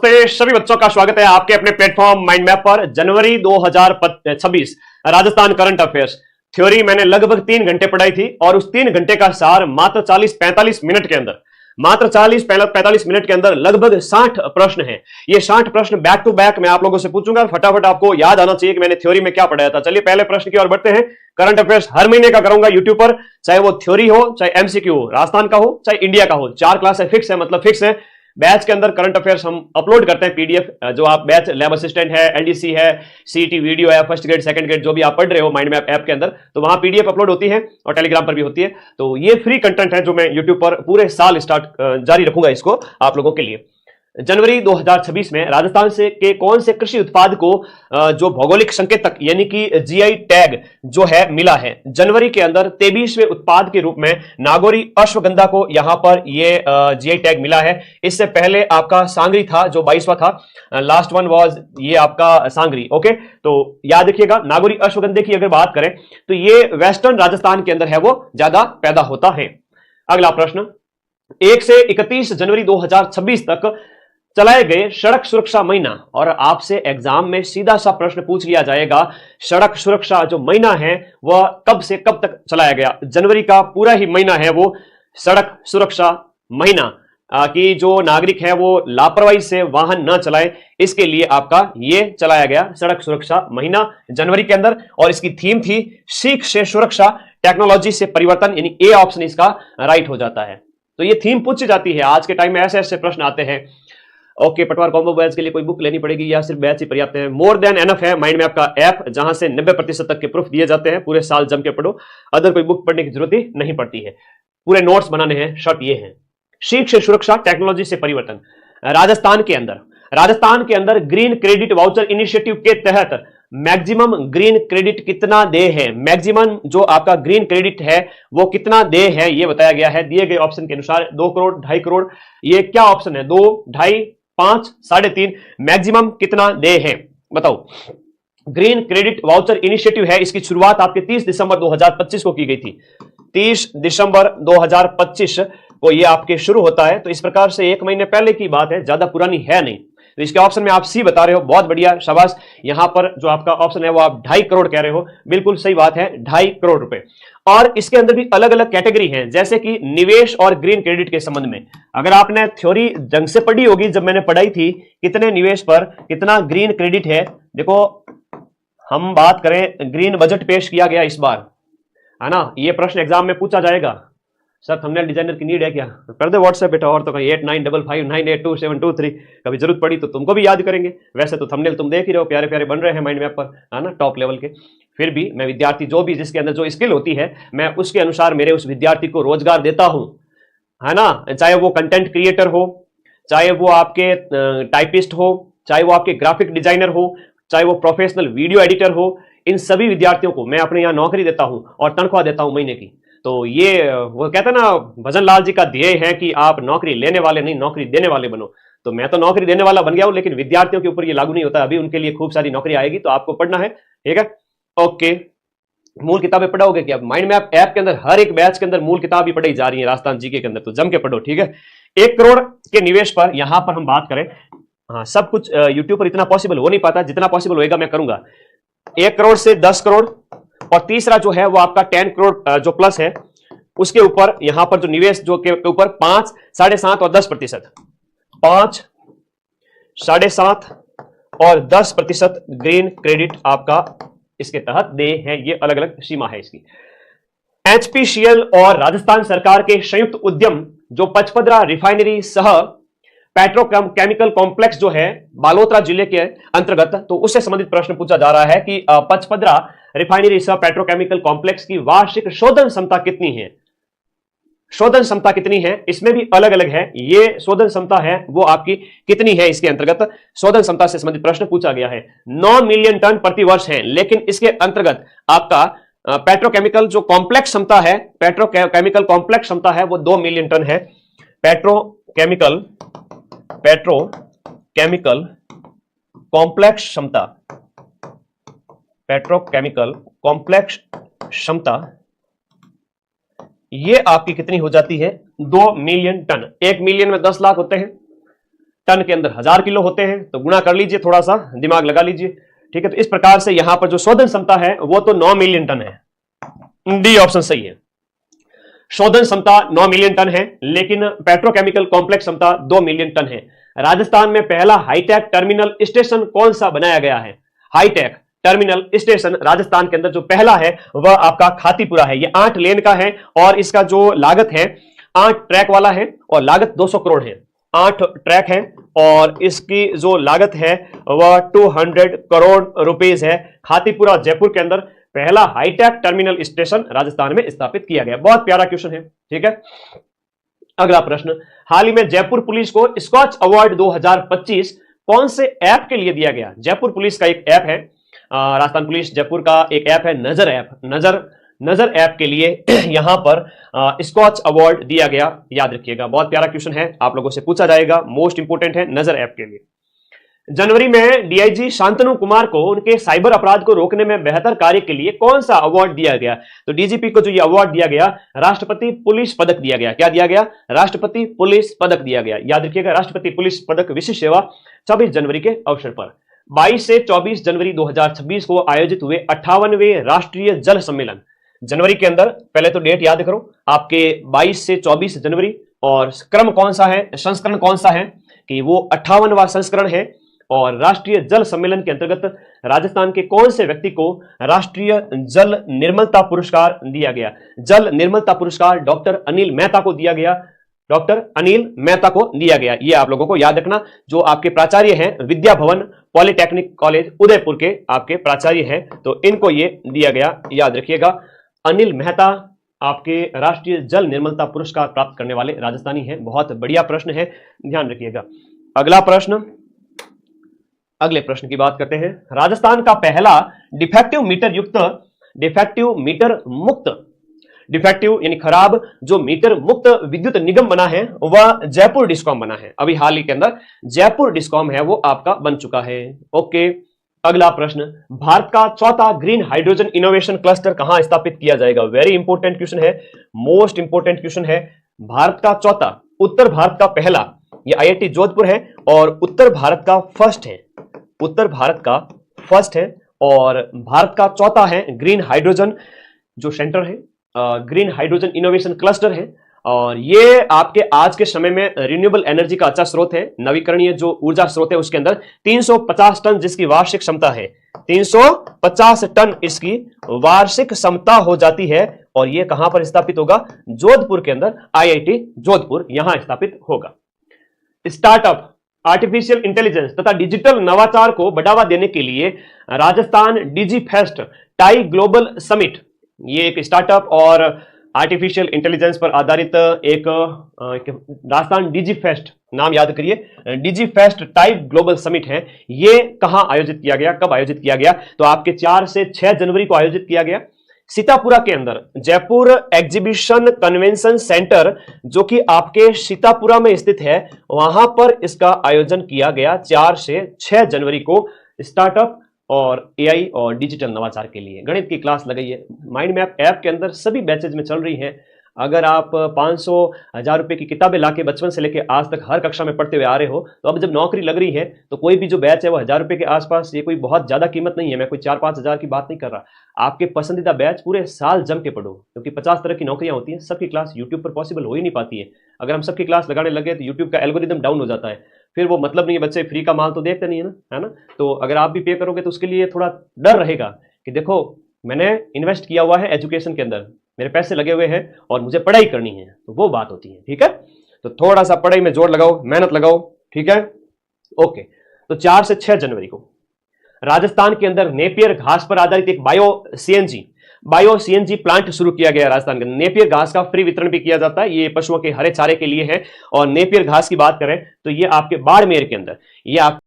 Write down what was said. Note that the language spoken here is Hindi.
नमस्ते सभी बच्चों का स्वागत है आपके अपने प्लेटफॉर्म माइंड मैप पर। जनवरी 2026 राजस्थान करंट अफेयर्स थ्योरी मैंने लगभग 3 घंटे पढ़ाई थी और उस 3 घंटे का सार मात्र 40-45 मिनट के अंदर, मात्र 40-45 मिनट के अंदर लगभग 60 प्रश्न हैं। ये 60 प्रश्न बैक टू बैक मैं आप लोगों से पूछूंगा, फटाफट आपको याद आना चाहिए कि मैंने थ्योरी में क्या पढ़ाया था। चलिए पहले प्रश्न की ओर बढ़ते हैं। करंट अफेयर्स हर महीने का करूंगा यूट्यूब पर, चाहे वो थ्योरी हो, चाहे एमसीक्यू हो, राजस्थान का हो, चाहे इंडिया का हो। 4 क्लास है, फिक्स है, मतलब फिक्स है। बैच के अंदर करंट अफेयर्स हम अपलोड करते हैं पीडीएफ, जो आप बैच लैब असिस्टेंट है, एलडीसी है, सीईटी वीडियो है, फर्स्ट ग्रेड सेकंड ग्रेड जो भी आप पढ़ रहे हो माइंड मैप ऐप के अंदर, तो वहां पीडीएफ अपलोड होती है और टेलीग्राम पर भी होती है। तो ये फ्री कंटेंट है जो मैं यूट्यूब पर पूरे साल जारी रखूंगा इसको आप लोगों के लिए। जनवरी 2026 में राजस्थान से के कौन से कृषि उत्पाद को जो भौगोलिक संकेतक यानी कि जीआई टैग जो है मिला है। जनवरी के अंदर 23वें उत्पाद के रूप में नागौरी अश्वगंधा को यहां पर ये जीआई टैग मिला है। इससे पहले आपका सांगरी था जो 22वां था, लास्ट वन वाज ये आपका सांगरी। ओके, तो याद रखिएगा नागौरी अश्वगंधे की अगर बात करें तो ये वेस्टर्न राजस्थान के अंदर है, वो ज्यादा पैदा होता है। अगला प्रश्न, 1 से 31 जनवरी 2026 तक चलाए गए सड़क सुरक्षा महीना, और आपसे एग्जाम में सीधा सा प्रश्न पूछ लिया जाएगा सड़क सुरक्षा जो महीना है वह कब से कब तक चलाया गया। जनवरी का पूरा ही महीना है वो सड़क सुरक्षा महीना, कि जो नागरिक है वो लापरवाही से वाहन न चलाए, इसके लिए आपका ये चलाया गया सड़क सुरक्षा महीना जनवरी के अंदर। और इसकी थीम थी सीख से सुरक्षा, टेक्नोलॉजी से परिवर्तन, यानी ए ऑप्शन इसका राइट हो जाता है। तो ये थीम पूछी जाती है आज के टाइम में, ऐसे ऐसे प्रश्न आते हैं। ओके, पटवार कॉम्बो बैच के लिए कोई बुक लेनी पड़ेगी या सिर्फ बैच ही पर्याप्त है? मोर देन एनफ है माइंड मैप का ऐप, जहां से 90% तक के प्रूफ दिए जाते हैं। पूरे साल जम के पढ़ो, अदर कोई बुक पढ़ने की जरूरत ही नहीं पड़ती है। पूरे नोट्स बनाने हैं, शर्त ये है सीख से सुरक्षा, टेक्नोलॉजी से परिवर्तन। राजस्थान के अंदर ग्रीन क्रेडिट वाउचर इनिशिएटिव के तहत मैक्सिमम ग्रीन क्रेडिट कितना दे है? मैक्सिमम जो आपका ग्रीन क्रेडिट है वो कितना दे है ये बताया गया है दिए गए ऑप्शन के अनुसार। 2 करोड़, 2.5 करोड़, ये क्या ऑप्शन है? 2, 2.5, 5, 3.5, मैक्सिमम कितना दे है बताओ। ग्रीन क्रेडिट वाउचर इनिशिएटिव है, इसकी शुरुआत आपके 30 दिसंबर 2025 को की गई थी। 30 दिसंबर 2025 को ये आपके शुरू होता है, तो इस प्रकार से 1 महीने पहले की बात है, ज्यादा पुरानी है नहीं। तो इसके ऑप्शन में आप सी बता रहे हो, बहुत बढ़िया, शाबाश। यहां पर जो आपका ऑप्शन है वो आप 2.5 करोड़ कह रहे हो, बिल्कुल सही बात है, 2.5 करोड़ रुपए। और इसके अंदर भी अलग अलग कैटेगरी हैं, जैसे कि निवेश और ग्रीन क्रेडिट के संबंध में। अगर आपने थ्योरी ढंग से पढ़ी होगी, जब मैंने पढ़ाई थी कितने निवेश पर कितना ग्रीन क्रेडिट है, देखो हम बात करें, ग्रीन बजट पेश किया गया इस बार, है ना। ये प्रश्न एग्जाम में पूछा जाएगा, सर थंबनेल डिजाइनर की नीड है क्या? कर दे व्हाट्सएप बेटा, और तो कहीं 8955982723, कभी जरूरत पड़ी तो तुमको भी याद करेंगे। वैसे तो थंबनेल तुम देख ही रहे हो, प्यारे प्यारे बन रहे हैं माइंड मैप पर, है ना, टॉप लेवल के। फिर भी मैं विद्यार्थी जो भी जिसके अंदर जो स्किल होती है, मैं उसके अनुसार मेरे उस विद्यार्थी को रोजगार देता हूं, है ना। चाहे वो कंटेंट क्रिएटर हो, चाहे वो आपके टाइपिस्ट हो, चाहे वो आपके ग्राफिक डिजाइनर हो, चाहे वो प्रोफेशनल वीडियो एडिटर हो, इन सभी विद्यार्थियों को मैं अपने यहाँ नौकरी देता हूं और तनख्वाह देता हूं महीने की। तो ये वो कहते हैं ना, भजन लाल जी का ध्येय है कि आप नौकरी लेने वाले नहीं नौकरी देने वाले बनो। तो मैं तो नौकरी देने वाला बन गया हूं, लेकिन विद्यार्थियों के ऊपर ये लागू नहीं होता। अभी उनके लिए खूब सारी नौकरी आएगी, तो आपको पढ़ना है, ठीक है। ओके, मूल किताबें पढ़ोगे क्या? माइंड मैप ऐप के अंदर हर एक बैच के अंदर मूल किताब ही पढ़ाई जा रही है राजस्थान जीके के अंदर, तो जम के पढ़ो, ठीक है। 1 करोड़ के निवेश पर यहां पर हम बात करें, हाँ सब कुछ यूट्यूब पर इतना पॉसिबल हो नहीं पाता, जितना पॉसिबल होएगा मैं करूंगा। 1 करोड़ से 10 करोड़, और तीसरा जो है वो आपका 10 करोड़ जो प्लस है, उसके ऊपर यहां पर जो निवेश जो के ऊपर 5, 7.5 और 10%, 5, 7.5 और 10% ग्रीन क्रेडिट आपका इसके तहत दे है। ये अलग अलग सीमा है इसकी। एचपीसीएल और राजस्थान सरकार के संयुक्त उद्यम जो पचपदरा रिफाइनरी सह पेट्रोकेमिकल कॉम्प्लेक्स जो है बालोतरा जिले के अंतर्गत, तो उससे संबंधित प्रश्न पूछा जा रहा है कि पचपदरा रिफाइनरी सह पेट्रोकेमिकल कॉम्प्लेक्स की वार्षिक शोधन क्षमता कितनी है? शोधन क्षमता कितनी है, इसमें भी अलग अलग है। ये शोधन क्षमता है वो आपकी कितनी है, इसके अंतर्गत शोधन क्षमता से संबंधित प्रश्न पूछा गया है। 9 मिलियन टन प्रति वर्ष है, लेकिन इसके अंतर्गत आपका पेट्रोकेमिकल जो कॉम्प्लेक्स क्षमता है, पेट्रोकेमिकल कॉम्प्लेक्स क्षमता है वो 2 मिलियन टन है। पेट्रोकेमिकल कॉम्प्लेक्स क्षमता, पेट्रोकेमिकल कॉम्प्लेक्स क्षमता ये आपकी कितनी हो जाती है? 2 मिलियन टन। 1 मिलियन में 10 लाख होते हैं, टन के अंदर 1000 किलो होते हैं, तो गुणा कर लीजिए, थोड़ा सा दिमाग लगा लीजिए, ठीक है। तो इस प्रकार से यहां पर जो शोधन क्षमता है वो तो 9 मिलियन टन है, डी ऑप्शन सही है। शोधन क्षमता 9 मिलियन टन है, लेकिन पेट्रोकेमिकल कॉम्प्लेक्स क्षमता 2 मिलियन टन है। राजस्थान में पहला हाईटेक टर्मिनल स्टेशन कौन सा बनाया गया है? हाईटेक टर्मिनल स्टेशन राजस्थान के अंदर जो पहला है वह आपका खातीपुरा है। ये 8 लेन का है और इसका जो लागत है 8 ट्रैक वाला है और लागत 200 करोड़ है। 8 ट्रैक है और इसकी जो लागत है वह 200 करोड़ रुपीस है। खातीपुरा जयपुर के अंदर पहला हाईटेक टर्मिनल स्टेशन राजस्थान में स्थापित किया गया। बहुत प्यारा क्वेश्चन है, ठीक है। अगला प्रश्न, हाल ही में जयपुर पुलिस को स्कॉच अवार्ड 2025 कौन से ऐप के लिए दिया गया? जयपुर पुलिस का एक ऐप है, राजस्थान पुलिस जयपुर का एक ऐप है नजर ऐप, नजर ऐप के लिए यहां पर स्कॉच अवार्ड दिया गया। याद रखिएगा, बहुत प्यारा क्वेश्चन है, आप लोगों से पूछा जाएगा, मोस्ट इंपोर्टेंट है नजर ऐप के लिए। जनवरी में डीआईजी शांतनु कुमार को उनके साइबर अपराध को रोकने में बेहतर कार्य के लिए कौन सा अवार्ड दिया गया? तो डीजीपी को जो ये अवार्ड दिया गया, राष्ट्रपति पुलिस पदक दिया गया। क्या दिया गया? राष्ट्रपति पुलिस पदक दिया गया। याद रखिएगा, राष्ट्रपति पुलिस पदक विशिष्ट सेवा 24 जनवरी के अवसर पर। 22 से 24 जनवरी 2026 को आयोजित हुए 58वें राष्ट्रीय जल सम्मेलन, जनवरी के अंदर, पहले तो डेट याद करो आपके 22 से 24 जनवरी, और क्रम कौन सा है, संस्करण कौन सा है कि वो 58वां संस्करण है। और राष्ट्रीय जल सम्मेलन के अंतर्गत राजस्थान के कौन से व्यक्ति को राष्ट्रीय जल निर्मलता पुरस्कार दिया गया? जल निर्मलता पुरस्कार डॉक्टर अनिल मेहता को दिया गया, डॉक्टर अनिल मेहता को दिया गया। ये आप लोगों को याद रखना। जो आपके प्राचार्य हैं विद्या भवन पॉलिटेक्निक कॉलेज उदयपुर के आपके प्राचार्य हैं, तो इनको ये दिया गया, याद रखिएगा। अनिल मेहता आपके राष्ट्रीय जल निर्मलता पुरस्कार प्राप्त करने वाले राजस्थानी हैं। बहुत बढ़िया प्रश्न है, ध्यान रखिएगा। अगला प्रश्न, अगले प्रश्न की बात करते हैं। राजस्थान का पहला डिफेक्टिव यानी खराब जो मीटर मुक्त विद्युत निगम बना है वह जयपुर डिस्कॉम बना है। अभी हाल ही के अंदर जयपुर डिस्कॉम है वो आपका बन चुका है। ओके, अगला प्रश्न, भारत का चौथा ग्रीन हाइड्रोजन इनोवेशन क्लस्टर कहां स्थापित किया जाएगा? वेरी इंपोर्टेंट क्वेश्चन है, मोस्ट इंपोर्टेंट क्वेश्चन है। भारत का चौथा, उत्तर भारत का पहला, ये आईआईटी जोधपुर है और उत्तर भारत का फर्स्ट है, उत्तर भारत का फर्स्ट है और भारत का चौथा है ग्रीन हाइड्रोजन जो सेंटर है, ग्रीन हाइड्रोजन इनोवेशन क्लस्टर है। और ये आपके आज के समय में रिन्यूएबल एनर्जी का अच्छा स्रोत है, नवीकरणीय जो ऊर्जा स्रोत है उसके अंदर 350 टन जिसकी वार्षिक क्षमता है, 350 टन इसकी वार्षिक क्षमता हो जाती है। और ये कहां पर स्थापित होगा? जोधपुर के अंदर, आईआईटी जोधपुर यहां स्थापित होगा। स्टार्टअप, आर्टिफिशियल इंटेलिजेंस तथा डिजिटल नवाचार को बढ़ावा देने के लिए राजस्थान डिजी फेस्ट टाई ग्लोबल समिट, ये एक स्टार्टअप और आर्टिफिशियल इंटेलिजेंस पर आधारित एक राजस्थान डिजी फेस्ट, नाम याद करिए, डिजी फेस्ट टाई ग्लोबल समिट है। ये कहां आयोजित किया गया, कब आयोजित किया गया? तो आपके 4 से 6 जनवरी को आयोजित किया गया सीतापुरा के अंदर, जयपुर एग्जीबिशन कन्वेंशन सेंटर जो कि आपके सीतापुरा में स्थित है, वहां पर इसका आयोजन किया गया 4 से 6 जनवरी को। स्टार्टअप और एआई और डिजिटल नवाचार के लिए गणित की क्लास लगाई है, माइंड मैप ऐप के अंदर सभी बैचेज में चल रही है। अगर आप 500 1000 रुपए की किताबें लाके बचपन से लेके आज तक हर कक्षा में पढ़ते हुए आ रहे हो, तो अब जब नौकरी लग रही है तो कोई भी जो बैच है वो 1000 रुपए के आसपास, ये कोई बहुत ज्यादा कीमत नहीं है। मैं कोई 4-5 हजार की बात नहीं कर रहा। आपके पसंदीदा बैच पूरे साल जम के पढ़ो, क्योंकि 50 तरह की नौकरियां होती हैं, सबकी क्लास यूट्यूब पर पॉसिबल हो ही नहीं पाती है। अगर हम सबकी क्लास लगाने लगे तो यूट्यूब का एल्गोरिदम डाउन हो जाता है, फिर वो मतलब नहीं है, बच्चे फ्री का माल तो देखते नहीं है ना, है ना। तो अगर आप भी पे करोगे तो उसके लिए थोड़ा डर रहेगा कि देखो मैंने इन्वेस्ट किया हुआ है एजुकेशन के अंदर, मेरे पैसे लगे हुए हैं और मुझे पढ़ाई करनी है, तो वो बात होती है, ठीक है। तो थोड़ा सा पढ़ाई में जोर लगाओ, मेहनत लगाओ, ठीक है। ओके, तो 4 से 6 जनवरी को राजस्थान के अंदर नेपियर घास पर आधारित एक बायो सीएनजी प्लांट शुरू किया गया। राजस्थान के नेपियर घास का फ्री वितरण भी किया जाता है, ये पशुओं के हरे चारे के लिए है। और नेपियर घास की बात करें तो ये आपके बाड़मेर के अंदर, ये आप